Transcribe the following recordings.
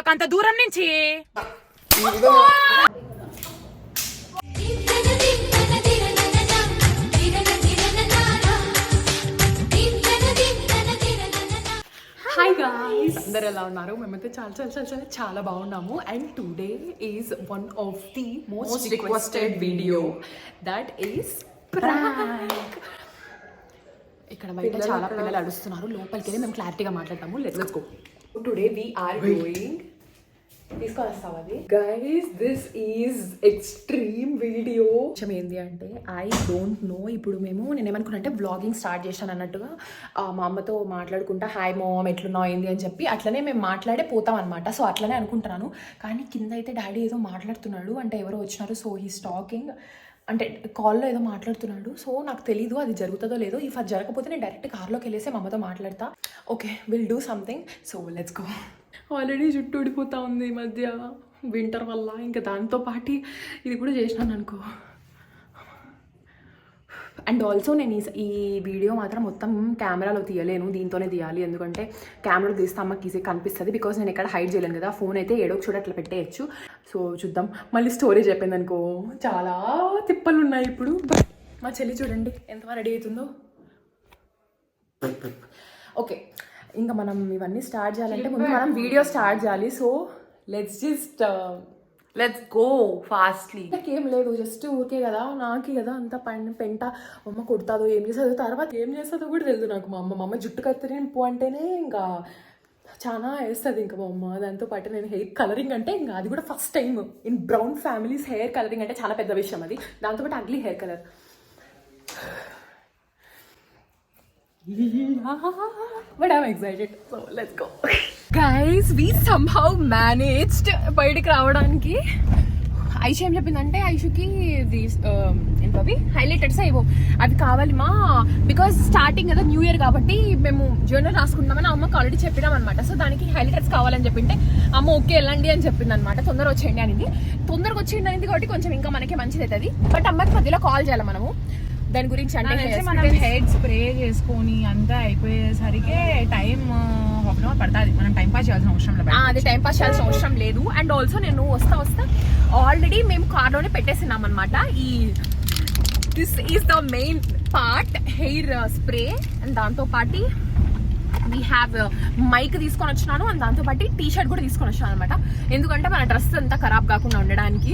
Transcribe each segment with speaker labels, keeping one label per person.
Speaker 1: మాకు అంత దూరం నుంచి. హాయ్ గాయ్స్, అందరు ఎలా ఉన్నారు? మేమైతే చాలా చాలా చాలా చాలా చాలా బాగున్నాము. And today is one of the most requested video, that is prank. ఇక్కడ బయట చాలా పిల్లలు అడుస్తున్నారు, లోపలికి వెళ్ళి మేము క్లారిటీగా మాట్లాడతాము. Let's go. Today we are going. తీసుకొస్తావా అది? Guys, this is extreme video. ఏంటి అంటే ఐ డోంట్ నో. ఇప్పుడు నేను ఏమనుకున్నా అంటే వ్లాగింగ్ స్టార్ట్ చేశాను అన్నట్టుగా మా అమ్మతో మాట్లాడుకుంటా, హాయ్ మామ్ ఎట్లున్నావు ఏంది అని చెప్పి అట్లనే మేము మాట్లాడే పోతాం అనమాట. సో అట్లనే అనుకుంటున్నాను. కానీ కింద అయితే డాడీ ఏదో మాట్లాడుతున్నాడు, అంటే ఎవరో వచ్చినారు. సో హీస్ టాకింగ్, అంటే కాల్లో ఏదో మాట్లాడుతున్నాడు. సో నాకు తెలీదు అది జరుగుతుందో లేదో. ఇఫ్ అది జరగకపోతే నేను డైరెక్ట్ కార్లోకి వెళ్ళేసి మా అమ్మతో మాట్లాడతా. Okay, will do something. So let's go. Already జుట్టు ఊడిపోతూ ఉంది ఈ మధ్య వింటర్ వల్ల. ఇంకా దాంతో పాటు ఇది కూడా చేసినాను అనుకో. అండ్ ఆల్సో నేను ఈ వీడియో మాత్రం మొత్తం కెమెరాలో తీయలేను, దీంతోనే తీయాలి. ఎందుకంటే కెమెరాలో తీస్తే అమ్మకి ఈజీ కనిపిస్తుంది. బికాజ్ నేను ఎక్కడ హైడ్ చేయలేను కదా. ఫోన్ అయితే ఏడో చూడ అట్లా పెట్టేయచ్చు. సో చూద్దాం. మళ్ళీ స్టోరేజ్ అయిపోయింది అనుకో, చాలా తిప్పలు ఉన్నాయి ఇప్పుడు. బట్ మా చెల్లి చూడండి ఎంత రెడీ అవుతుందో. ఓకే, ఇంకా మనం ఇవన్నీ స్టార్ట్ చేయాలంటే ముందు మనం వీడియో స్టార్ట్ చేయాలి. So let's go fastly. ఏం లేదు, జస్ట్ ఊరికే కదా, నాకే కదా అంత పెంట. అమ్మ కొడతాదో ఏం చేస్తుందో, తర్వాత ఏం చేస్తుందో కూడా తెలియదు నాకు. మా అమ్మ జుట్టు కత్తిరింపు అంటేనే ఇంకా చాలా వేస్తుంది. ఇంకా మా అమ్మ దాంతోపాటు నేను హెయిర్ కలరింగ్ అంటే ఇంకా అది కూడా first time in brown families hair colouring అంటే చాలా పెద్ద విషయం అది. దాంతోపాటు ugly hair colour. But I'm excited, so let's go. Guys, we somehow managed బయటికి రావడానికి. ఐషు ఏం చెప్పిందంటే, ఐషుకి ఏంటవి హైలైటర్స్ అయ్యో అవి కావాలి మా, బికాస్ స్టార్టింగ్ కదా న్యూ ఇయర్ కాబట్టి మేము జర్నల్ రాసుకుంటామని అమ్మకి ఆల్రెడీ చెప్పినాం అనమాట. సో దానికి హైలైటర్స్ కావాలని చెప్పింటే అమ్మ ఓకే వెళ్ళండి అని చెప్పింది అనమాట. తొందరగా వచ్చేయండి అనేది. తొందరగా వచ్చేయండి అనేది కాబట్టి కొంచెం ఇంకా మనకి మంచిది అవుతుంది. బట్ అమ్మకి మధ్యలో కాల్ చేయాలి మనము దాని గురించి. అంటే మనం హెయిర్ స్ప్రే చేసుకొని అంతా అయిపోయేసరికి టైం హాఫ్ అన్ అవర్ పడుతుంది. మనం టైం పాస్ చేయాల్సిన అవసరం లేదు. అది టైం పాస్ చేయాల్సిన అవసరం లేదు. అండ్ ఆల్సో నేను వస్తా ఆల్రెడీ మేము కార్లోనే పెట్టేసినాం అనమాట. This is the main part, hair spray. And దాంతో పాటు వీ హ్యావ్ మైక్ తీసుకొని వచ్చినాను. అండ్ దాంతోపాటు టీ షర్ట్ కూడా తీసుకొని వచ్చినాను అనమాట. ఎందుకంటే మన డ్రెస్ అంతా ఖరాబ్ కాకుండా ఉండడానికి.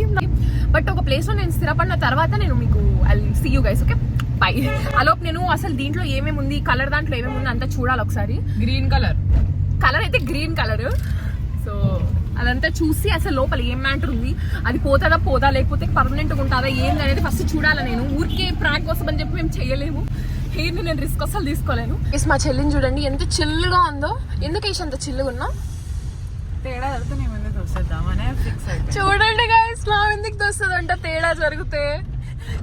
Speaker 1: బట్ ఒక ప్లేస్లో నేను స్థిరపడిన తర్వాత నేను మీకు I see you guys. Okay, bye. అలోపు నేను అసలు దీంట్లో ఏమేమి ఉంది, కలర్ దాంట్లో ఏమేమి ఉంది అంతా చూడాలి ఒకసారి. గ్రీన్ కలర్ అయితే గ్రీన్ కలర్. సో అదంతా చూసి అసలు లోపల ఏం మ్యాటర్ ఉంది, అది పోదా లేకపోతే పర్మనెంట్గా ఉంటుందా ఏంది అనేది ఫస్ట్ చూడాలి. నేను ఊరికే ప్రాంక్ కోసం అని చెప్పి మేము చేయలేము. హెయిర్ ని నేను రిస్క్ అసలు తీసుకోలేను. మా చెల్లిని చూడండి ఎంత చిల్లుగా ఉందో. ఎందుకు వేసి అంత చిల్లుగా ఉన్నా? తేడా జరిగితే నేను ఎందుకు వస్తుందామనే ఫిక్స్ అయిపోయింది. చూడండి గైస్, నా ఎందుకు వస్తుందంట తేడా జరిగితే.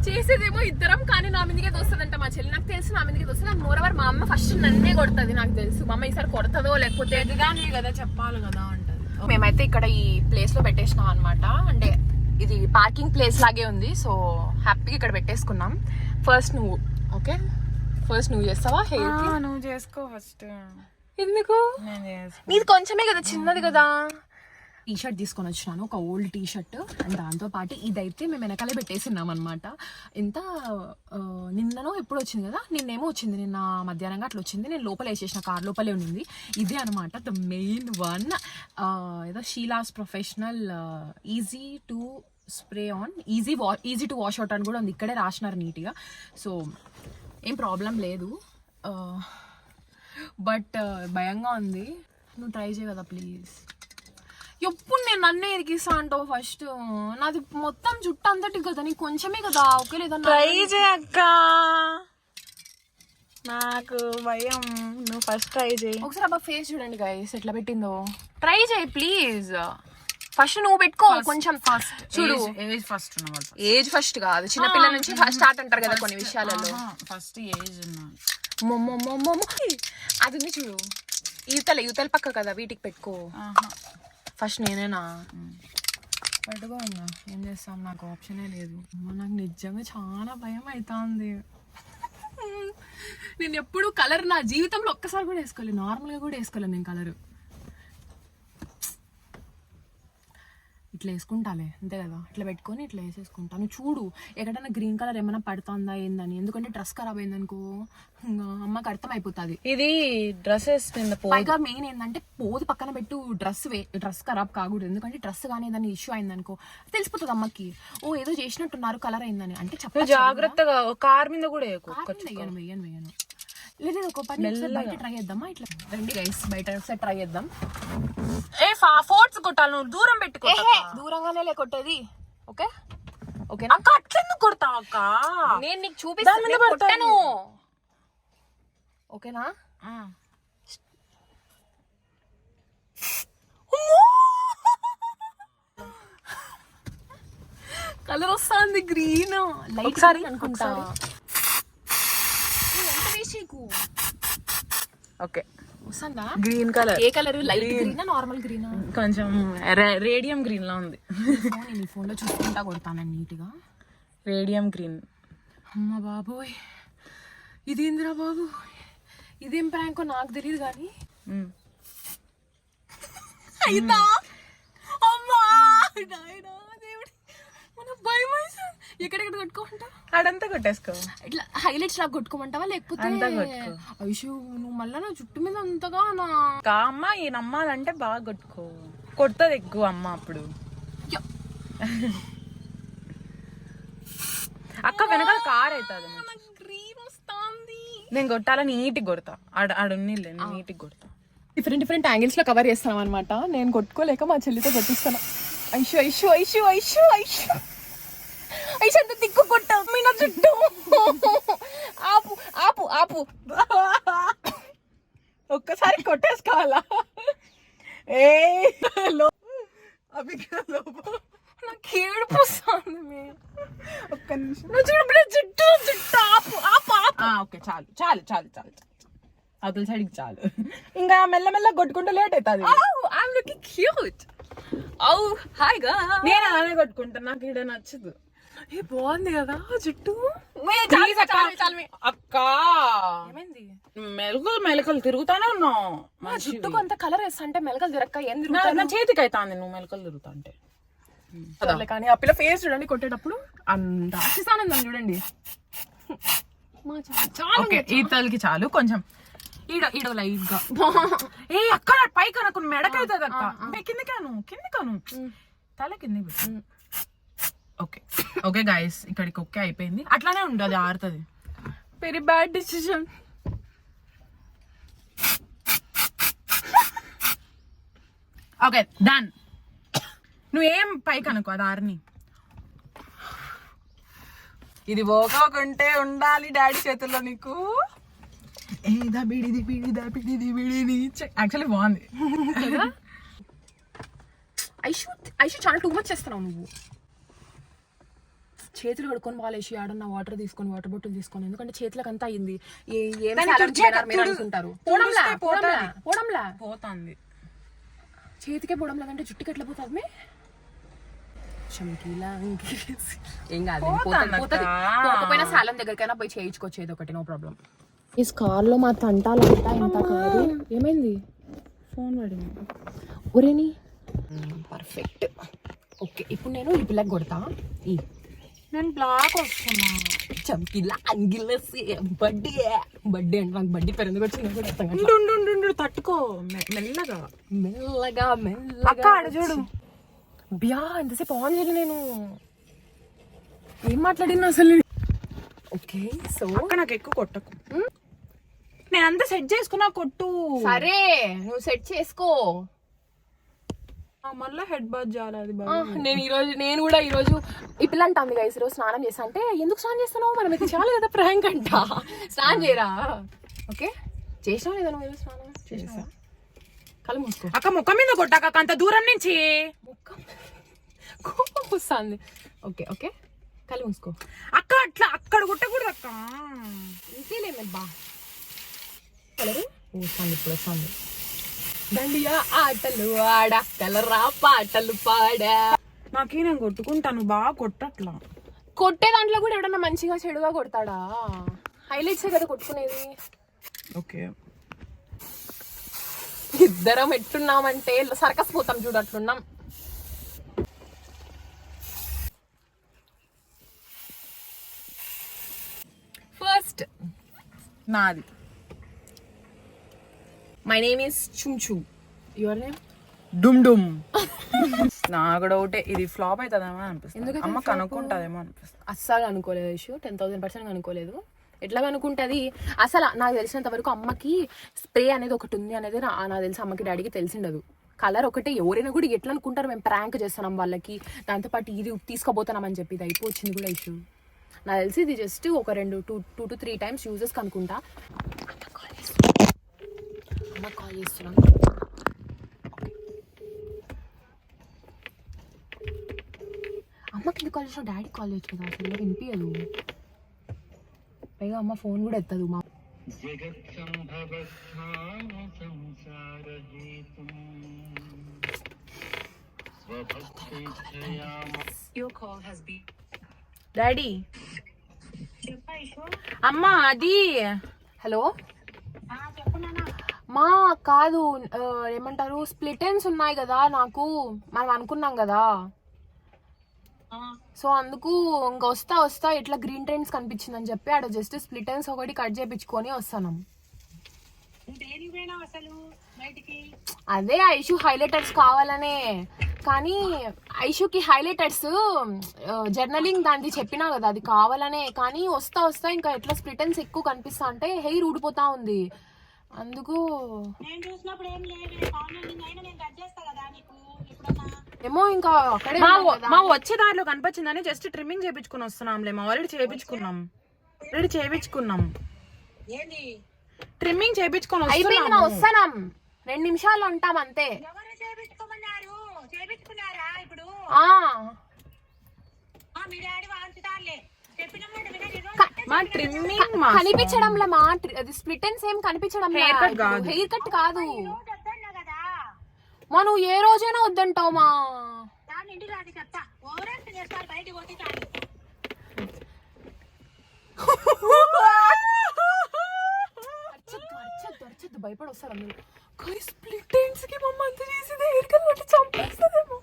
Speaker 1: చేసేదేమో ఇద్దరం, కానీ నా మీదకే వస్తుందంట మా చెల్లి. నాకు తెలుసు నా మీదకే వస్తుంది. అండ్ మోరవర్ మా అమ్మ ఫస్ట్ నన్నే కొడుతుంది నాకు తెలుసు. మా అమ్మ ఈసారి కొడతదో లేకపోతే ఎదుగానే కదా చెప్పాలి కదా అంటది. మేమైతే ఇక్కడ ఈ ప్లేస్ లో పెట్టేసినాం అనమాట. అంటే ఇది పార్కింగ్ ప్లేస్ లాగే ఉంది. సో హ్యాపీగా ఇక్కడ పెట్టేసుకున్నాం. ఫస్ట్ నువ్వు ఓకే, ఫస్ట్ నువ్వు చేస్తావా హెయిర్?
Speaker 2: నువ్వు చేసుకో ఫస్ట్.
Speaker 1: ఎందుకు? నీది కొంచెమే కదా, చిన్నది కదా. టీ షర్ట్ తీసుకొని వచ్చినాను, ఒక ఓల్డ్ టీ షర్ట్. అండ్ దాంతో పాటు ఇదైతే మేము వెనకాలే పెట్టేసినాం అనమాట. ఎంత నిన్ననో ఎప్పుడు వచ్చింది కదా, నిన్నేమో వచ్చింది, నిన్న మధ్యాహ్నంగా అట్లా వచ్చింది. నేను లోపల వేసేసిన, కార్ లోపలే ఉండింది. ఇదే అనమాట ద మెయిన్ వన్. ఏదో Sheila's professional easy to spray on, easy to wash out అని కూడా ఉంది. ఇక్కడే రాసినారు నీట్గా. సో ఏం ప్రాబ్లం లేదు. బట్ భయంగా ఉంది. నువ్వు ట్రై చేయ కదా ప్లీజ్. ఎప్పుడు నేను నన్నే ఎరికిస్తా అంటావు? ఫస్ట్ నాది మొత్తం జుట్టు అంతటి కదా, నీకు కొంచెమే కదా. ఓకే లేదా
Speaker 2: ట్రై చేయక్క, నాకు భయం. నువ్వు ఫస్ట్ ట్రై చేయి.
Speaker 1: ఒకసారి అబ్బా ఫేస్ చూడండి గైస్ ఎట్లా పెట్టిందో. ట్రై చేయి ప్లీజ్. ఫస్ట్ నువ్వు పెట్టుకో కొంచెం. ఫస్ట్ చూడు, ఏజ్ ఫస్ట్ కాదు, చిన్నపిల్లల నుంచి స్టార్ట్ అంటారు కదా కొన్ని విషయాలలో.
Speaker 2: ఫస్ట్ ఏజ్
Speaker 1: అది ఉంది చూడు, యువతల పక్క కదా, వీటికి పెట్టుకో. ఫస్ట్ నేనేనా పెట్టుకో. ఏం చేస్తాను, నాకు ఆప్షనే లేదు. నాకు నిజంగా చాలా భయం అవుతుంది. నేను ఎప్పుడు కలర్ నా జీవితంలో ఒక్కసారి కూడా వేసుకోలేదు, నార్మల్గా కూడా వేసుకోలేదు నేను కలర్. ఇట్లా వేసుకుంటాలే అంతే కదా, ఇట్లా పెట్టుకొని ఇట్లా వేసేసుకుంటాను. చూడు ఎక్కడైనా గ్రీన్ కలర్ ఏమైనా పడుతుందా ఏందని, ఎందుకంటే డ్రెస్ ఖరాబ్ అయిందనుకో ఇంకా అమ్మకి అర్థం అయిపోతుంది.
Speaker 2: ఇది డ్రెస్సెస్
Speaker 1: పైగా మెయిన్ ఏంటంటే పోదు పక్కన పెట్టు, డ్రెస్ ఖరాబ్ కాకూడదు. ఎందుకంటే డ్రెస్ కానీ ఏదైనా ఇష్యూ అయిందనుకో తెలిసిపోతుంది అమ్మకి, ఓ ఏదో చేసినట్టున్నారు కలర్ అయిందని. అంటే చెప్ప
Speaker 2: జాగ్రత్తగా కార్ మీద కూడా
Speaker 1: వేయను లేదు. ఒక పని బయట ట్రై చేద్దామా? ఇట్లా రండి గైస్ బయట ఒకసారి ట్రై చేద్దాం.
Speaker 2: ఫోర్ట్స్ కొట్టాలి, నువ్వు దూరం పెట్టుకో.
Speaker 1: దూరంగానే కొట్టేది. ఓకే ఓకే
Speaker 2: అక్క అట్లెందుకు కొడతావు అక్క?
Speaker 1: నేను నీకు చూపిస్తాను. ఓకేనా? కలర్ వస్తుంది గ్రీన్ లైట్ అనుకుంటా.
Speaker 2: ఓకే
Speaker 1: వస్తుందా
Speaker 2: గ్రీన్ కలర్?
Speaker 1: ఏ కలర్? లైట్ గ్రీనా నార్మల్ గ్రీనా?
Speaker 2: కొంచెం రేడియం గ్రీన్ లా ఉంది.
Speaker 1: నేను ఫోన్ లో చూసుకుంటా కొడతాను నీట్ గా.
Speaker 2: Radium green.
Speaker 1: అమ్మ బాబోయ్ ఇదేంద్రా బాబు, ఇదేం ప్రాంకో నాకు తెలియదు కానీ అయిందా? అమ్మా నాయనా దేవుడి, మన భయం వేసి ఎక్కడెక్కడ కొట్టుకోమంటా?
Speaker 2: అడంతా కొట్టేసుకో.
Speaker 1: ఇట్లా హైలైట్స్ లాగా కొట్టుకోమంటావా లేకపోతే? ఐషు నువ్వు మళ్ళీ నా జుట్టు మీద అంతగా నా
Speaker 2: అమ్మ ఈ నమ్మాలంటే బాగా కొట్టుకో, కొడుతుంది ఎక్కువ అమ్మ అప్పుడు. అక్క వెనకాల కార్ అవుతుంది.
Speaker 1: గ్రీన్ వస్తుంది.
Speaker 2: నేను కొట్టాలా నీట్గా కొడతా, ఆడున్నీ నీట్గా కొడతా.
Speaker 1: డిఫరెంట్ యాంగిల్స్ లో కవర్ చేస్తాం అనమాట. నేను కొట్టుకోలేక మా చెల్లితో కొట్టిస్తాను. ఐషు ఐషు ఐషు ఐషు ఐషు ఐషు అంత దిక్కు కొట్టావు మీ నా చుట్టూ. ఆపు ఆపు ఆపు,
Speaker 2: ఒక్కసారి కొట్టేసుకోవాలా?
Speaker 1: నాకు ఏడుపు వస్తుంది.
Speaker 2: ఒక్క నిమిషం
Speaker 1: జుట్టు జుట్టు ఆపు ఆపు ఆపు.
Speaker 2: ఓకే చాలు చాలు చాలు చాలు అవతల సైడ్కి చాలు. ఇంకా మెల్లమెల్ల కొట్టుకుంటూ లేట్ అవుతుంది.
Speaker 1: I'm looking cute.
Speaker 2: నేను అలానే కొట్టుకుంటా, నాకు ఇక్కడ నచ్చదు.
Speaker 1: ఏ బాగుంది కదా జుట్టు.
Speaker 2: అక్క మెలకలు తిరుగుతానే ఉన్నావు.
Speaker 1: మా జుట్టుకు అంత కలర్ వేస్తా అంటే మెలకలు తిరక్క ఏం తిరుగుతా?
Speaker 2: నా చేతికి అవుతుంది నువ్వు మెలకలు తిరుగుతా అంటే.
Speaker 1: కానీ ఆ పిల్ల ఫేస్ చూడండి కొట్టేటప్పుడు అంత ఆశిస్తానందని చూడండి.
Speaker 2: ఈ తలకి చాలు, కొంచెం
Speaker 1: ఈడ లైట్ గా.
Speaker 2: ఏ అక్క పైకి అనుకు మెడకవుతుంది అక్క. కిందికాను తల కింది. ఓకే ఓకే గాయస్ ఇక్కడికి ఓకే అయిపోయింది. అట్లానే ఉండదు, ఆడుతుంది.
Speaker 1: Very bad decision.
Speaker 2: Okay done. నువ్వేం పైకి అనుకో, అది ఆర్ని. ఇది పోకుంటే ఉండాలి డాడీ చేతుల్లో నీకు. యాక్చువల్లీ బాగుంది.
Speaker 1: ఐషు చాలా టూ మచ్ చేస్తున్నావు నువ్వు. చేతులు కడుక్కొని బాగా వేసి ఆడన్న వాటర్ తీసుకొని, వాటర్ బాటిల్ తీసుకొని, ఎందుకంటే చేతులకు అంతా అయింది. అనుకుంటారు
Speaker 2: పోతుంది
Speaker 1: చేతికే పోవడం లేదంటే జుట్టుకి ఎట్లా పోతుంది? ఏం కాదు, పోకపోయినా సాలం దగ్గరకైనా పోయి చేయించుకోవచ్చు ఒకటి, నో ప్రాబ్లం. ఈ కార్ లో మా తంటాలంతా ఇంత కాదు. ఏమైంది?
Speaker 2: ఫోన్ పడింది.
Speaker 1: ఒరేని పర్ఫెక్ట్. ఓకే ఇప్పుడు నేను ఈ పిల్లకి కొడతా.
Speaker 2: నేను బ్లాక్ వస్తున్నా.
Speaker 1: చంకిలా అంగిలస్ బడ్డీ బడ్డీ అంటే నాకు బడ్డీ పేరు ఎందుకు వచ్చింది?
Speaker 2: తట్టుకో మెల్లగా
Speaker 1: మెల్లగా మెల్లగా.
Speaker 2: ఆడ చూడు
Speaker 1: బియా ఎంతసేపు ఆన్ చేయలేదు నేను. ఏం మాట్లాడినా అసలు. ఓకే సో
Speaker 2: అక్క నాకు ఎక్కువ కొట్టకు. నేను అంతా సెట్ చేసుకున్నా, కొట్టు.
Speaker 1: సరే నువ్వు సెట్ చేసుకో.
Speaker 2: మళ్ళీ హెడ్ బాత్ చేయాలి. అది
Speaker 1: నేను కూడా ఈ రోజు ఈ పిల్ల అంటాను గైస్, ఈరోజు స్నానం చేస్తా అంటే ఎందుకు స్నానం చేస్తున్నావు, మనం ఇది చాలా కదా ప్రాంక్ అంట. స్నానం చేయరా? ఓకే చేసినావు లేదా నువ్వు ఈరోజు స్నానం? చేసినా. కళ్ళు మూసుకో
Speaker 2: అక్క. ముఖం మీద కొట్టాక అంత దూరం నుంచి
Speaker 1: ముఖం కోపం వస్తుంది. ఓకే ఓకే కళ్ళు మూసుకో
Speaker 2: అక్క. అట్లా అక్కడ కొట్టకూడదు అక్క.
Speaker 1: ఇంకేలేమే బా కలరు వస్తుంది ఇప్పుడు వస్తుంది. దండియా ఆటలు ఆడ కలరా పాటలు పాడా.
Speaker 2: నాకే నేను కొట్టుకుంటాను, బాగా కొట్టట్లా.
Speaker 1: కొట్టే దాంట్లో కూడా ఎవడన్నా మంచిగా చెడుగా కొడతాడా? హైలైట్స్ కదా కొట్టుకునేది.
Speaker 2: ఓకే
Speaker 1: ఇద్దరం ఎట్టున్నామంటే సర్కస్ పోతాం చూడు, అట్లున్నాం.
Speaker 2: నాది.
Speaker 1: My name is Chunchu. Your name?
Speaker 2: డుమ్ డుమ్. నాకు డౌటే ఇది ఫ్లాప్ అవుతుందేమో అనిపిస్తుంది. అమ్మ కనుక్కుంటుందేమో అనిపిస్తుంది.
Speaker 1: అస్సలు అనుకోలేదు ఇష్యూ. 10,000% అనుకోలేదు. ఎట్లా అనుకుంటుంది అసలు? నాకు తెలిసినంత వరకు అమ్మకి స్ప్రే అనేది ఒకటి ఉంది అనేది నాకు తెలిసి అమ్మకి డాడీకి తెలిసిండదు. కలర్ ఒకటే. ఎవరైనా కూడా ఎట్లా అనుకుంటారు మేము ప్రాంక్ చేస్తున్నాం వాళ్ళకి, దాంతోపాటు ఇది తీసుకుపోతున్నాం అని చెప్పి ఇది అయిపోయింది కూడా ఇష్యూ. నాకు తెలిసి ఇది జస్ట్ ఒక 2 to 3 times యూజెస్ కనుకుంటా. అమ్మ కాల్ చేస్తున్నాం. అమ్మకి ఎందుకు కాల్ చేసినా? డాడీ కాల్ చేయొచ్చు కదా, అసలు వినిపించదు. పైగా అమ్మ ఫోన్ కూడా ఎత్తదు. మా
Speaker 2: డాడీ అమ్మా అది
Speaker 1: హలో మా కాదు, ఏమంటారు స్ప్లిట్ ఎండ్స్ ఉన్నాయి కదా నాకు, మనం అనుకున్నాం కదా. సో అందుకు ఇంకా వస్తా ఇట్లా గ్రీన్ ట్రెండ్స్ కనిపించిందని చెప్పి ఆడ జస్ట్ స్ప్లిట్ ఎండ్స్ ఒకటి కట్ చేయించుకొని వస్తాను. అదే ఐషు హైలైటర్స్ కావాలనే, కానీ ఐషుకి హైలైటర్స్ జర్నలింగ్ దాన్ని చెప్పినా కదా అది కావాలనే. కానీ వస్తా ఇంకా ఎట్లా స్ప్లిట్ ఎండ్స్ ఎక్కువ కనిపిస్తా అంటే హెయిర్ ఊడిపోతా ఉంది. అందుకు ఏమో ఇంకా అక్కడే
Speaker 2: మా వచ్చే దారిలో కనిపించిందని జస్ట్ ట్రిమ్మింగ్ చేయించుకుని వస్తున్నాంలే. మా ఆల్రెడీ చేయించుకున్నాం. ట్రిమ్మింగ్ చేయించుకొని
Speaker 1: వస్తున్నాం. 2 నిమిషాలు ఉంటాం అంతే. కనిపించడంలో మా అది స్ప్లిట్ ఎండ్స్ ఏం కనిపించడం. హెయిర్ కట్ కాదు మా. నువ్వు ఏ రోజైనా వద్దంటావు మా. భయపడి వస్తారా మీరు? స్ప్లిట్ ఎండ్స్ కి మమ్మ అంత చేసేది హెయిర్ కట్ చంపేస్తుందేమో.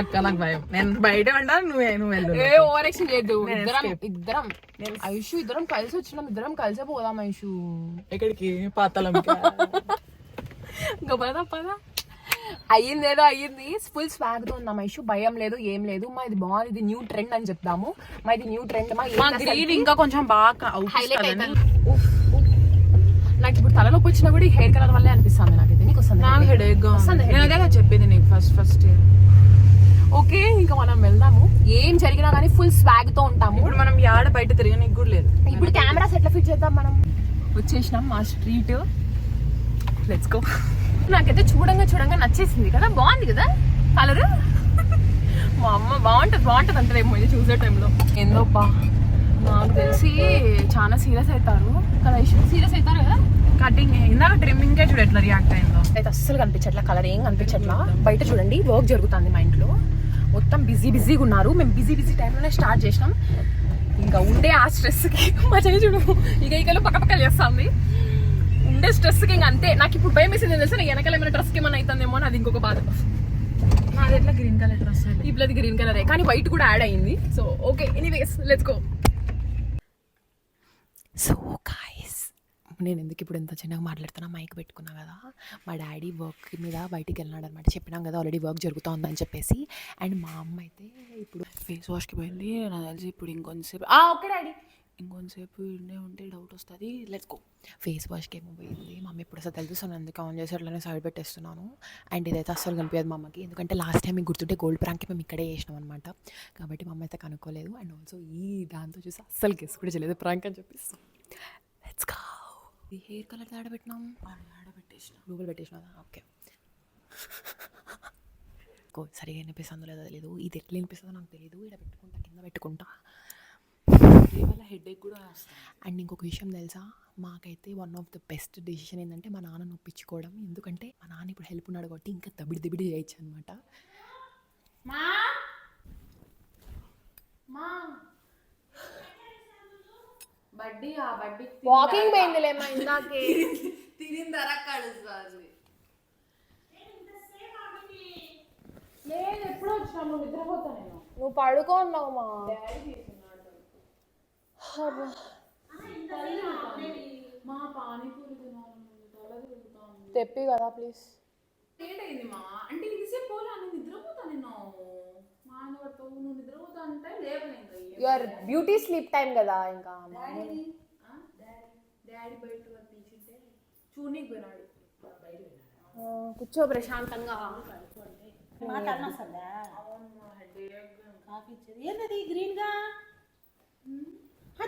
Speaker 2: అక్క నాకు భయం. నేను బయట ఉంటాను, నువ్వు వెళ్ళు.
Speaker 1: ఏ ఓవర్ యాక్షన్ చేయద్దు. ఇద్దరం ఐషు ఇద్దరం కలిసి వచ్చినాం. ఇద్దరం కలిసే పోదాం ఐషు.
Speaker 2: ఎక్కడికి? పాతలం.
Speaker 1: పద అయ్యిందేదో అయ్యింది. ఫుల్ స్వాగ్ తో ఉందాం ఐషు. భయం లేదు, ఏం లేదు మా. ఇది బాగుంది, ఇది న్యూ ట్రెండ్ అని చెప్తాము. మా ఇది న్యూ ట్రెండ్. మా
Speaker 2: గ్రీన్ ఇంకా కొంచెం బాగా హైలైట్ అయింది.
Speaker 1: నాకు ఇప్పుడు తలనొప్పి వచ్చినా కూడా ఈ హెయిర్ కలర్ వల్లే అనిపిస్తుంది నాకైతే. నీకు వస్తుంది?
Speaker 2: నాకు హెడేక్ గా వస్తుంది. నేను అదే చెప్పింది నీకు ఫస్ట్.
Speaker 1: ఓకే ఇంకా మనం వెళ్దాము. ఏం జరిగినా కానీ ఫుల్ స్వాగ్ తో ఉంటాము.
Speaker 2: ఇప్పుడు మనం యాడ బయట తిరగడానికి కూడా లేదు.
Speaker 1: ఇప్పుడు కెమెరాస్ ఎట్లా ఫిట్ చేద్దాం? మనం వచ్చేసినాం మా స్ట్రీట్. Let's go. నాకైతే చూడంగా నచ్చేసింది కదా, బాగుంది కదా కలర్. మా అమ్మ బాగుంటది అంటే రేపు ఇది చూసే టైంలో. ఏందోబ్బా నాకు తెలిసి చాలా సీరియస్ అవుతారు కదా. సీరియస్ అవుతారు కదా.
Speaker 2: కటింగ్ ఇందాక ట్రిమ్మింగ్ కే చూడు ఎట్లా రియాక్ట్ అయిందో.
Speaker 1: అయితే అస్సలు కనిపించట్లా, కలర్ ఏం కనిపించట్లా. బయట చూడండి వర్క్ జరుగుతుంది మా ఇంట్లో. మొత్తం బిజీగా ఉన్నారు. మేము బిజీ టైంలోనే స్టార్ట్ చేసినాం. ఇంకా ఉండే ఆ స్ట్రెస్కి మా చేయి చూడు ఇకలు పక్కపక్కలు చేస్తుంది. ఉండే స్ట్రెస్కి ఇంకా అంతే. నాకు ఇప్పుడు భయం వేసింది తెలుసా, నాకు వెనకాల ఏమైనా డ్రెస్కి ఏమైనా అవుతుందేమో అని. అది ఇంకొక బాధ.
Speaker 2: నాది ఎట్లా గ్రీన్ కలర్ డ్రెస్?
Speaker 1: ఇప్పుడు అది గ్రీన్ కలరే కానీ వైట్ కూడా యాడ్ అయింది. So okay anyways let's go. So guys నేను ఎందుకు ఇప్పుడు ఎంత చిన్నగా మాట్లాడుతున్నా, మైక్ పెట్టుకున్నా కదా. మా డాడీ వర్క్ మీద బయటికి వెళ్ళినాడు అనమాట. చెప్పినాం కదా ఆల్రెడీ వర్క్ జరుగుతూ ఉందని చెప్పేసి. అండ్ మా అమ్మ అయితే ఇప్పుడు ఫేస్ వాష్కి పోయింది. నాకు తెలిసి ఇప్పుడు ఇంకొంతసేపు ఓకే డాడీ ఇంకొంతసేపు ఇండే ఉంటే డౌట్ వస్తుంది. Let's go. ఫేస్ వాష్కి ఏమో పోయింది. మా అమ్మ ఇప్పుడు అసలు తెలుసు అందుకే ఆన్ చేసి అట్లనే సైడ్ పెట్టేస్తున్నాను. అండ్ ఇదైతే అస్సలు కనిపించదు మా అమ్మకి, ఎందుకంటే లాస్ట్ టైం మీకు గుర్తుంటే గోల్డ్ ప్రాంక్కి మేము ఇక్కడే చేసినాం అనమాట. కాబట్టి మా అమ్మ అయితే కనుక్కోలేదు. అండ్ ఆల్సో ఈ దాంతో చూసి అస్సలు గెస్ కూడా చేయలేదు ప్రాంక్ అని చెప్పేసి. Let's go. ఈ హెయిర్ కలర్ ఆడబెట్టినాం, లోపల పెట్టేసినా. ఓకే సరిగా వినిపిస్తుందో లేదో తెలియదు. ఇది ఎట్లా వినిపిస్తుందో నాకు తెలియదు. ఇక్కడ పెట్టుకుంటా, కింద పెట్టుకుంటా. వల్ల హెడేక్ కూడా వస్తుంది. అండ్ ఇంకొక విషయం తెలుసా, మాకైతే one of the best decision ఏంటంటే మా నాన్నను ఒప్పించుకోవడం. ఎందుకంటే మా నాన్న ఇప్పుడు హెల్ప్ ఉన్నాడు కాబట్టి ఇంకా దబిడి చేయొచ్చు అనమాట. వాకింగ్ పోయిందిలేమా ఇందాకే. ఎప్పుడు వచ్చినా నువ్వు నిద్రపోతా. నువ్వు పడుకో ఉన్నావు మా.
Speaker 2: మా పానీపూరి తినాలి తల తిరుగుతాను.
Speaker 1: తెప్పి కదా ప్లీజ్.
Speaker 2: లేట్ అయింది మా అంటే ఇంతసేపు పోలే నేను నిద్రపోతా నేను మా ఆయన పడతావు నువ్వు నిద్రపోతా అంటే లేవలేదు.
Speaker 1: యువర్ బ్యూటీ స్లీప్ టైం కదా ఇంకా.
Speaker 2: డాడీ బయట తీసింటే చూడనీకి పోయినాడు. బయట
Speaker 1: కూర్చో ప్రశాంతంగా.
Speaker 3: కాఫీ ఇచ్చేది ఏంటది గ్రీన్ గా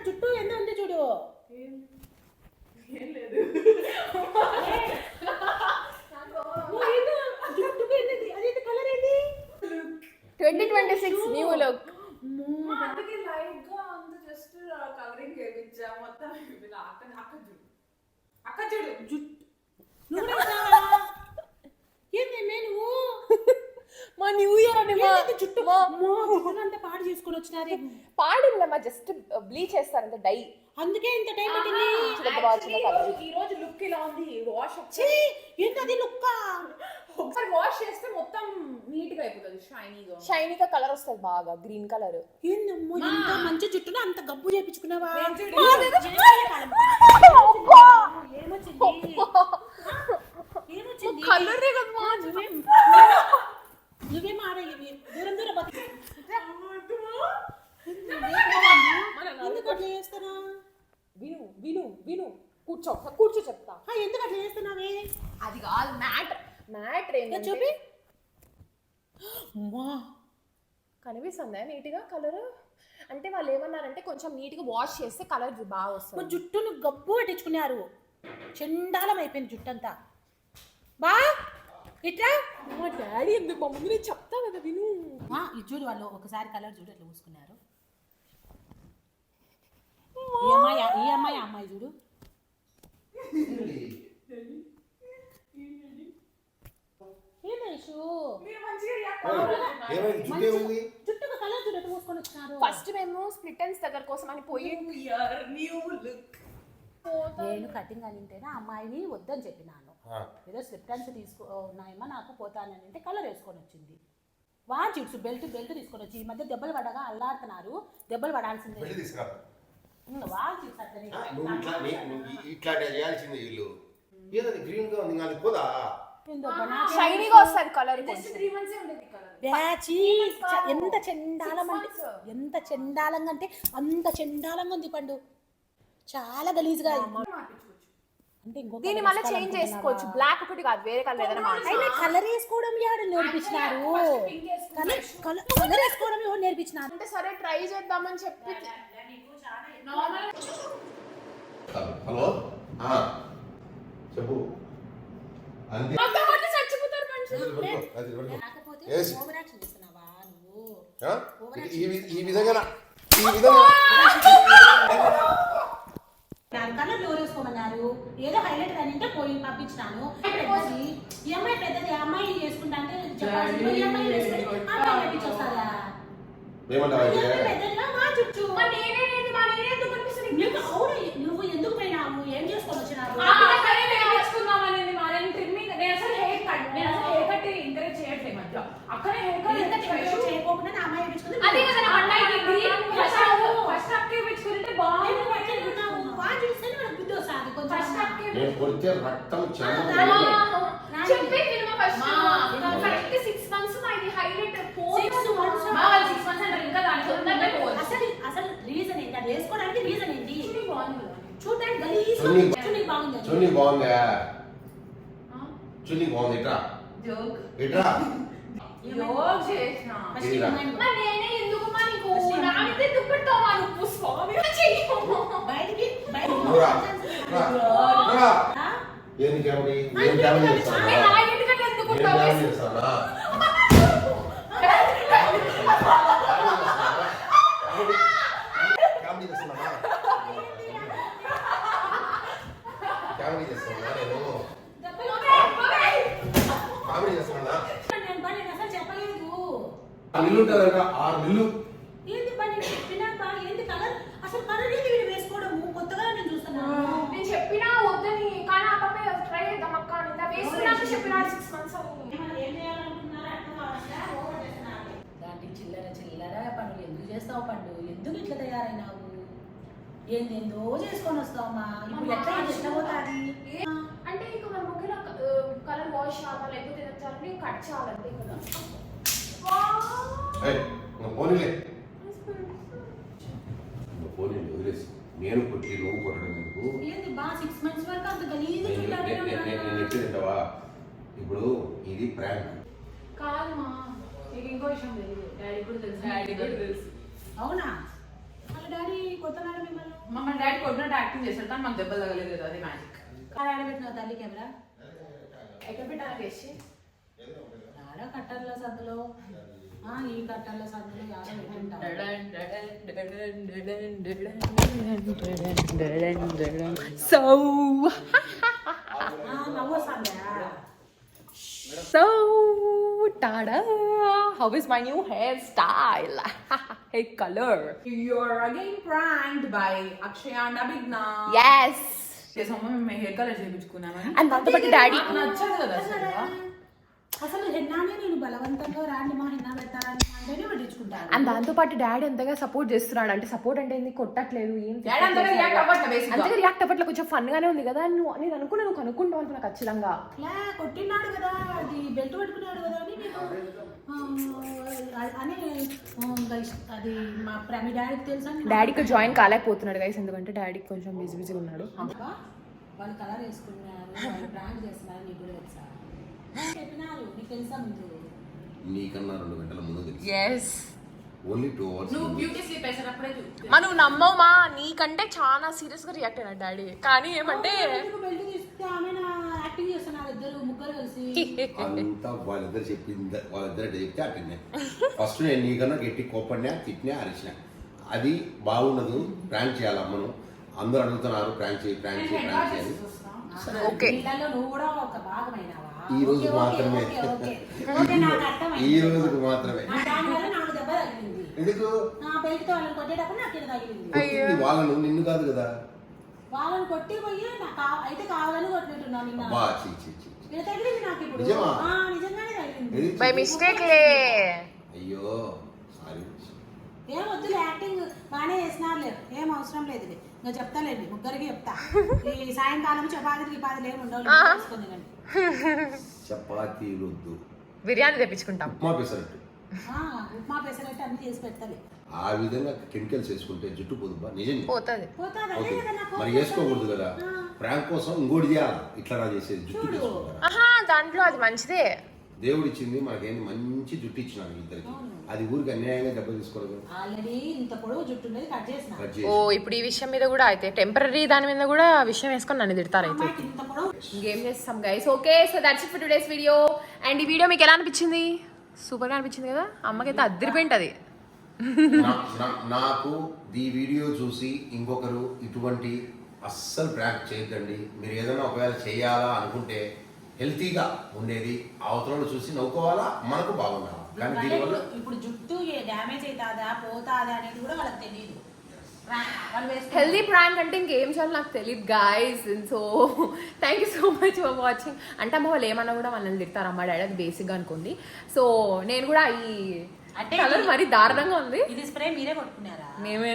Speaker 3: జుట్టు ఎంత ఉంది చూడు.
Speaker 2: ఏం లేదు
Speaker 3: జుట్టుకి ఏంటది అదేంటి కలర్ ఏంటి
Speaker 1: 2026 న్యూ లుక్.
Speaker 2: అందుకే లైట్ గా అంత జస్ట్ కలరింగ్ చేయించా మొత్తం. అక్క చూడు
Speaker 3: జుట్టు నువ్వు ఏంది నువ్వు
Speaker 1: మా న్యూ ఇయర్ అని మా
Speaker 3: జుట్టు అంతా పాడు చేసుకొని వచ్చినారే.
Speaker 1: పాడిల్లమ్మా, జస్ట్ బ్లీచ్ చేస్తారంటే డై.
Speaker 3: అందుకే ఇంత టైం పట్టింది.
Speaker 2: ఈ రోజు లుక్ ఇలా ఉంది. వాష్
Speaker 3: ఏంటది లుక్
Speaker 2: ఒకసారి వాష్ చేస్తే మొత్తం నీట్ గా అయిపోతుంది.
Speaker 1: షైనీగా కలర్ వస్తుంది బాగా, గ్రీన్ కలర్.
Speaker 3: ఏందమ్మో ఇంత మంచి జుట్టును అంత గబ్బు చేపించుకున్నావా? ఏమొచ్చింది
Speaker 1: కలర్
Speaker 3: నువ్వేం ఆడేవి దూరం దూరం ఎందుకు అట్లా చేస్తారా?
Speaker 1: విను విను విను, కూర్చో కూర్చో చెప్తా.
Speaker 3: ఎందుకు అట్లా చేస్తున్నావే?
Speaker 1: అది కాదు మ్యాటర్ ఏంటంటే
Speaker 3: చూపి
Speaker 1: కనిపిస్తుందా నీట్గా కలర్. అంటే వాళ్ళు ఏమన్నారంటే కొంచెం నీట్గా వాష్ చేస్తే కలర్ బాగా వస్తుంది.
Speaker 3: జుట్టును గబ్బు పట్టించుకున్నారు. చండాలం అయిపోయింది జుట్టు అంతా. బా ఇట్లా
Speaker 1: మా డాడీ ఎందుకు మా ముందు నేను చెప్తా కదా విను.
Speaker 3: ఇది చూడు వాళ్ళు ఒకసారి కలర్ చూడు ఎట్లా పూసుకున్నారు. ఈ అమ్మాయి చూడు జుట్టుకు కలర్ చూడు ఎట్లా పూసుకొని వచ్చినారు.
Speaker 1: ఫస్ట్ మేము స్ప్లిట్ ఎండ్స్ దగ్గర కోసం అని పోయి
Speaker 3: నేను కటింగ్ అని ఉంటేనే అమ్మాయిని వద్దని చెప్పినాను. ఏదో స్లిప్ డాన్స్ ఉన్నాయమ్మా నాకు పోతానని అంటే కలర్ వేసుకొని వచ్చింది. చిప్స్ బెల్ట్ తీసుకొని వచ్చి ఈ మధ్య దెబ్బలు పడగా అల్లాడుతున్నారు. దెబ్బలు పడాల్సిందే.
Speaker 1: షైనీగా వస్తుంది కలర్.
Speaker 3: ఎంత చెండాలంగా అంటే అంత చెండాలంగా ఉంది పండు. చాలా గలీజ్గా అంటే ఇంకొక
Speaker 1: దీన్ని మళ్ళీ చేంజ్ చేసుకోవచ్చు. బ్లాక్ ఒకటి కాదు, వేరే కలర్ ఏదైనా
Speaker 3: కలర్ వేసుకోవడం ఎవరు నేర్పించినారు? కలర్ వేసుకోవడం ఎవరు నేర్పించినారు?
Speaker 1: అంటే సరే ట్రై చేద్దామని చెప్పి.
Speaker 4: హలో చెప్పు.
Speaker 1: చచ్చిపోతారు మనుషులు.
Speaker 4: ఈ విధంగా
Speaker 3: కలర్ ఎవరు వేసుకోమన్నారు? ఏదో హైలైట్ అని అంటే పోయి పంపించినాను. ఈ అమ్మాయి పెద్దది, అమ్మాయి వేసుకుంటా అంటే చెప్పాల్సింది. ఈ అమ్మాయి వేసుకుని అమ్మాయి వేపించొస్తారా? పెద్దగా మా చుట్టూ నువ్వు ఎందుకు పోయినావు? ఏం చేసుకొని వచ్చినావు? చేయకోకుండా నా అమ్మాయి వేపించుకుంది. బుద్ధి వస్తుంది కొంచెం.
Speaker 4: రక్తం
Speaker 3: అసలు రీజన్ ఏంటి? అది వేసుకోవడానికి రీజన్ ఏంటి? చూడడానికి చున్నీ బాగుంది.
Speaker 4: చున్నీ బాగుందా? చున్నీ బాగుంది. ఇట్రా నిల్లుంటారంట 6 నిల్లు.
Speaker 3: ఏంటి పని చెప్పినాక ఏంటి కలర్? అసలు కలర్ ఏంటి వీడు వేసుకోవడము? కొత్తగా నేను చూస్తున్నాను.
Speaker 1: నేను చెప్పినా వద్దని, కానీ ఆ పాప ట్రై చేద్దాం అక్క అని వేసుకున్నాక చెప్పినా 6 months
Speaker 3: ఏం చేయాలనుకుంటున్నారా? అర్థం కావట్లే. ఓవర్ చేస్తున్నారు. దాంట్లో చిల్లర పనులు ఎందుకు చేస్తావు పండు? ఎందుకు ఇట్లా తయారైనావు? ఏందేందో చేసుకొని వస్తావమ్మా ఇప్పుడు ఎట్లా ఇది ఎట్లా పోతాది
Speaker 1: అంటే ఇక మన ముగ్గురు కలర్ వాష్ కావాలి లేకపోతే ఏదంటే కట్ చేయాలంటే కదా
Speaker 4: ఏయ్, నువ్వు పోనీలే నువ్వు పోనీలే వదిలేసి నేను కొట్టి నువ్వు కొట్టడం ఎందుకు
Speaker 3: ఏంది బా 6 months వరకు అంత గలీజ్
Speaker 4: నేను చెప్పేదంటావా ఇప్పుడు ఇది ప్రాంక్
Speaker 1: కాదమ్మా నీకు ఇంకో విషయం తెలియదు డాడీ కూడా తెలుసు డాడీ కూడా తెలుసు
Speaker 3: అవునా వాళ్ళ డాడీ కొత్తనాడు మిమ్మల్ని
Speaker 2: మా డాడీ కొట్టినట్టు యాక్టింగ్ చేశాడు కానీ మాకు దెబ్బలు తగలేదు కదా అది మ్యాజిక్
Speaker 3: ఆడబెట్టిన తల్లి కెమెరా
Speaker 1: ఎక్కడ పెట్టాలి వేసి
Speaker 3: ఆడ కట్టర్ల సందులో ఈ కట్టర్ల సందులో
Speaker 1: సో
Speaker 3: నవ్వు వస్తుందా
Speaker 1: So, tada! How is my new hairstyle? Hey, color.
Speaker 2: You're again pranked by Akshaya and Abhigna.
Speaker 1: Yes.
Speaker 2: మేము హెయిర్ కలర్ చేయించుకున్నామని
Speaker 1: And దాంతో పాటు డాడీ
Speaker 2: నాకు నచ్చదు కదా అసలు.
Speaker 3: అసలు హెన్నానే నేను బలవంతంగా రాండి మా హెన్నా పెట్టాలని అంటేనే పెట్టించుకుంటాను
Speaker 1: అండ్ దాంతో పాటు డాడీ ఎంతగా సపోర్ట్ చేస్తున్నాడు అంటే సపోర్ట్ అంటే ఏంది కొట్టట్లేదు ఏం
Speaker 2: డాడీ అంతగా రియాక్ట్ అవ్వట్లేదు బేసిక్గా.
Speaker 1: అంతగా రియాక్ట్ అవ్వట్లేదు కొంచెం ఫన్ గానే ఉంది కదా నేను అనుకున్నా నువ్వు కనుక్కుంటావు అనుకున్నా ఖచ్చితంగా
Speaker 3: అట్లా కొట్టినాడు కదా అది బెల్ట్ పెట్టుకున్నాడు కదా అని నేను అని అది మీ డాడీకి తెలుసా
Speaker 1: డాడీకి జాయిన్ కాలేకపోతున్నాడు గైస్ ఎందుకంటే డాడీకి కొంచెం బిజీ ఉన్నాడు
Speaker 3: వాళ్ళు కలర్ వేసుకున్నారు వాళ్ళు బ్రాండ్ చేస్తున్నారు నీకు కూడా తెలుసా చెప్పినారు నీకు తెలుసా ముందు
Speaker 4: నీకన్నా 2 గంటల ముందు తెలుసు
Speaker 1: ఎస్
Speaker 4: ఓన్లీ 2 hours
Speaker 2: నువ్వు బ్యూటీ స్లీప్ వేసినప్పుడే చూస్తే
Speaker 1: మనం నమ్మవు మా నీకంటే చాలా సీరియస్ గా రియాక్ట్ అయినా డాడీ కానీ ఏమంటే
Speaker 3: బెల్ట్ తీస్తే ఆమె యాక్టింగ్ చేస్తున్నారు ఇద్దరు ముగ్గురు కలిసి
Speaker 4: అంతా వాళ్ళిద్దరు చెప్పింది వాళ్ళిద్దరు చెప్తే అట్టినే ఫస్ట్ నేను నీకన్నా గట్టి కోపడినా తిట్టినా అరిచిన అది బాగుండదు ప్రాంక్ చేయాలి అమ్మను అందరూ అడుగుతున్నారు ప్రాంక్ చేయి ప్రాంక్ చేయి ప్రాంక్ చేయాలి
Speaker 1: ఓకే
Speaker 3: వీళ్ళలో నువ్వు కూడా ఒక భాగమైనావా
Speaker 4: ఈ రోజు మాత్రమే
Speaker 3: నాకు అర్థమైంది
Speaker 4: ఈ రోజుకు మాత్రమే
Speaker 3: దానివల్ల నాకు దెబ్బ తగిలింది
Speaker 4: ఎందుకు
Speaker 3: నా బెల్ట్ తో వాళ్ళని కొట్టేటప్పుడు నాకు ఇది తగిలింది
Speaker 4: కొట్టింది వాళ్ళను నిన్ను కాదు కదా
Speaker 3: వాళ్ళని కొట్టి పోయి నాకు అయితే కావాలని కొట్టినట్టున్నాను నిన్న
Speaker 4: బా చీ చీ చీ
Speaker 3: ఇది తగిలింది నాకు ఇప్పుడు
Speaker 4: నిజమా?
Speaker 3: నిజంగానే తగిలింది
Speaker 4: ఏది?
Speaker 1: బై మిస్టేక్ లే
Speaker 4: అయ్యో సారీ
Speaker 3: ఏం వద్దులే యాక్టింగ్ బాగానే చేసినారులే ఏం అవసరం లేదులే ఇంకా చెప్తాలేండి ముగ్గురికి చెప్తా ఈ సాయంకాలం చపాతీలు గిపాతీలు ఏమి ఉండవు తీసుకొని తినండి.
Speaker 4: చపాతీలు వద్దు
Speaker 1: బిర్యానీ తెప్పించుకుంటాం
Speaker 4: ఉప్మా పెసరట్టు
Speaker 3: ఉప్మా పెసరట్టు అన్ని చేసి పెడతాలి
Speaker 4: ఆ విధంగా కెమికల్స్ వేసుకుంటే జుట్టు పోదుబా నిజంగా
Speaker 1: పోతుంది
Speaker 3: పోతాది అదే
Speaker 4: ఓకే
Speaker 3: కదా నాకు
Speaker 4: మరి వేసుకోకూడదు కదా ప్రాంక్ కోసం ఇంకోటి చేయాలి ఇట్లా రా చేసేది జుట్టు
Speaker 3: చూడు.
Speaker 4: తీసుకుంటారా
Speaker 1: ఆహా దాంట్లో అది మంచిదే
Speaker 4: దేవుడు ఇచ్చింది మనకేంటి మంచి జుట్టు ఇచ్చినాడు ఇద్దరికి అది ఊరికి అన్యాయంగా దెబ్బ తీసుకోవడం
Speaker 3: ఆల్రెడీ ఇంత పొడవు జుట్టు ఉండేది కట్ చేసిన
Speaker 4: కట్
Speaker 1: ఓ
Speaker 4: చేసి
Speaker 1: ఇప్పుడు ఈ విషయం మీద కూడా అయితే టెంపరీ దాని మీద కూడా విషయం వేసుకొని నన్ను తిడతారు అయితే
Speaker 3: అమ్మాయికి ఇంత పొడవు
Speaker 1: ఇంకేం చేస్తాం guys okay so that's it for today's video and ఈ వీడియో మీకు ఎలా అనిపించింది సూపర్ గా అనిపించింది కదా అమ్మకైతే అద్దరిపోయింటది
Speaker 4: నాకు ఈ వీడియో చూసి ఇంకొకరు ఇటువంటి అస్సలు ప్రాంక్ చేయొద్దండి మీరు ఏదైనా ఒకవేళ చేయాలా అనుకుంటే హెల్తీగా ఉండేది అవతలను చూసి నవ్వుకోవాలా మనకు బాగుండాలి కానీ దీనివల్ల
Speaker 3: ఇప్పుడు జుట్టు డ్యామేజ్ అవుతాదా పోతాదా అనేది కూడా వాళ్ళకి తెలియదు వాళ్ళు వేసుకుంటారు.
Speaker 1: హెల్దీ ప్రాంక్ అంటే ఇంకేం చేయాలో నాకు తెలియదు guys so thank you so much for watching అంటే అమ్మ వాళ్ళు ఏమన్నా కూడా మనల్ని తిడతారు అమ్మ డాడీ అది బేసిక్గా అనుకోండి సో నేను కూడా ఈ
Speaker 3: అంటే
Speaker 1: కలర్ మరీ దారుణంగా ఉంది
Speaker 3: ఇది స్ప్రే మీరే కొట్టుకున్నారా
Speaker 1: మేమే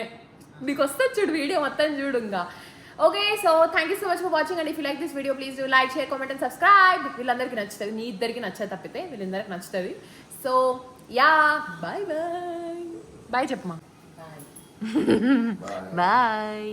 Speaker 1: నీకు వస్తుంది చూడు వీడియో మొత్తం చూడు ఇంకా okay so thank you so much for watching and if you like this video please do like share comment and subscribe వీళ్ళందరికీ నచ్చుతుంది మీ ఇద్దరికి నచ్చదు తప్పితే వీళ్ళందరికీ నచ్చుతుంది so yeah bye bye bye చెప్పమా
Speaker 3: బాయ్
Speaker 1: బాయ్